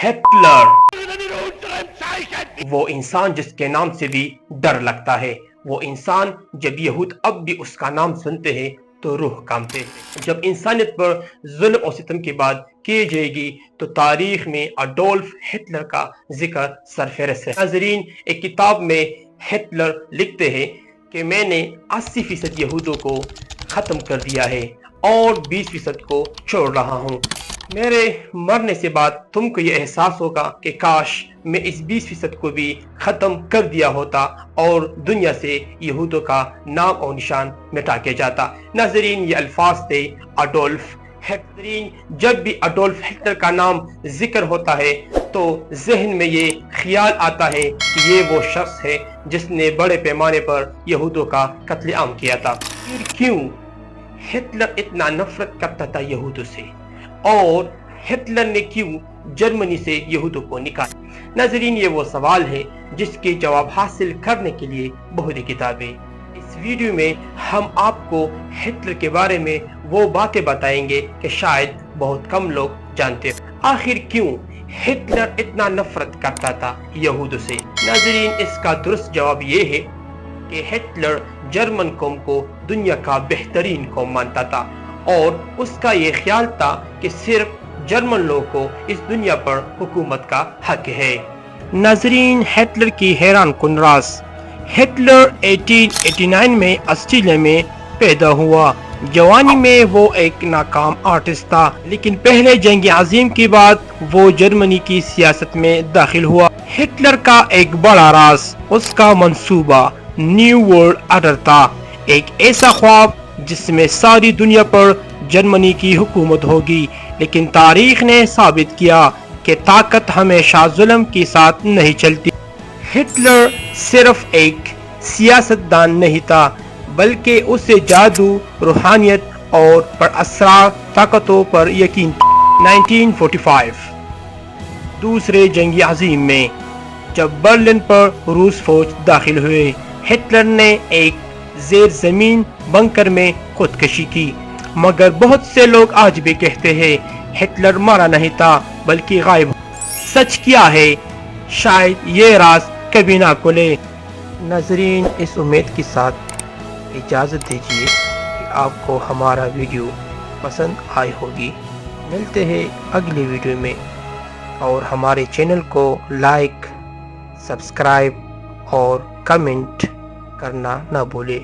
Hitler وہ انسان جس کے نام سے بھی ڈر لگتا ہے، وہ انسان جب یہود اب بھی اس کا نام سنتے ہیں تو روح کانپتے ہیں۔ جب انسانیت پر ظلم و ستم کی بات کی جائے گی تو تاریخ میں اڈولف ہٹلر کا ذکر سرفہرست ہے۔ ناظرین، ایک کتاب میں ہٹلر لکھتے ہیں کہ میں نے 80% یہودوں کو ختم کر دیا ہے اور 20% کو چھوڑ رہا ہوں۔ میرے مرنے سے بعد تم کو یہ احساس ہوگا کہ کاش میں اس 20% کو بھی ختم کر دیا ہوتا اور دنیا سے یہودوں کا نام اور نشان مٹا کے جاتا۔ ناظرین، یہ الفاظ تھے اڈولف ہٹلر۔ جب بھی اڈولف ہٹلر کا نام ذکر ہوتا ہے تو ذہن میں یہ خیال آتا ہے کہ یہ وہ شخص ہے جس نے بڑے پیمانے پر یہودوں کا قتل عام کیا تھا۔ پھر کیوں ہٹلر اتنا نفرت کرتا تھا یہودوں سے، اور ہٹلر نے کیوں جرمنی سے یہودوں کو نکالا؟ ناظرین، یہ وہ سوال ہے جس کے جواب حاصل کرنے کے لیے بہت کتابیں۔ اس ویڈیو میں ہم آپ کو ہٹلر کے بارے میں وہ باتیں بتائیں گے کہ شاید بہت کم لوگ جانتے ہیں۔ آخر کیوں ہٹلر اتنا نفرت کرتا تھا یہودوں سے؟ ناظرین، اس کا درست جواب یہ ہے کہ ہٹلر جرمن قوم کو دنیا کا بہترین قوم مانتا تھا، اور اس کا یہ خیال تھا کہ صرف جرمن لوگوں کو اس دنیا پر حکومت کا حق ہے۔ ناظرین، ہٹلر کی حیران کن راز۔ ہٹلر 1889 میں آسٹریلیا میں پیدا ہوا۔ جوانی میں وہ ایک ناکام آرٹسٹ تھا، لیکن پہلے جنگ عظیم کے بعد وہ جرمنی کی سیاست میں داخل ہوا۔ ہٹلر کا ایک بڑا راز اس کا منصوبہ نیو ورلڈ آرڈر تھا، ایک ایسا خواب جس میں ساری دنیا پر جرمنی کی حکومت ہوگی۔ لیکن تاریخ نے ثابت کیا کہ طاقت ہمیشہ ظلم کے ساتھ نہیں چلتی۔ ہٹلر صرف ایک سیاست دان نہیں تھا، بلکہ اسے جادو، روحانیت اور پراسرار طاقتوں پر یقین تھا۔ 1945 دوسرے جنگ عظیم میں جب برلن پر روس فوج داخل ہوئے، ہٹلر نے ایک زیر زمین بنکر میں خودکشی کی، مگر بہت سے لوگ آج بھی کہتے ہیں ہٹلر مرا نہیں تھا بلکہ غائب ہوا۔ سچ کیا ہے؟ شاید یہ راز کبھی نہ کھلے۔ ناظرین، اس امید کے ساتھ اجازت دیجیے کہ آپ کو ہمارا ویڈیو پسند آئی ہوگی۔ ملتے ہیں اگلی ویڈیو میں، اور ہمارے چینل کو لائک، سبسکرائب اور کمنٹ کرنا نہ بھولے۔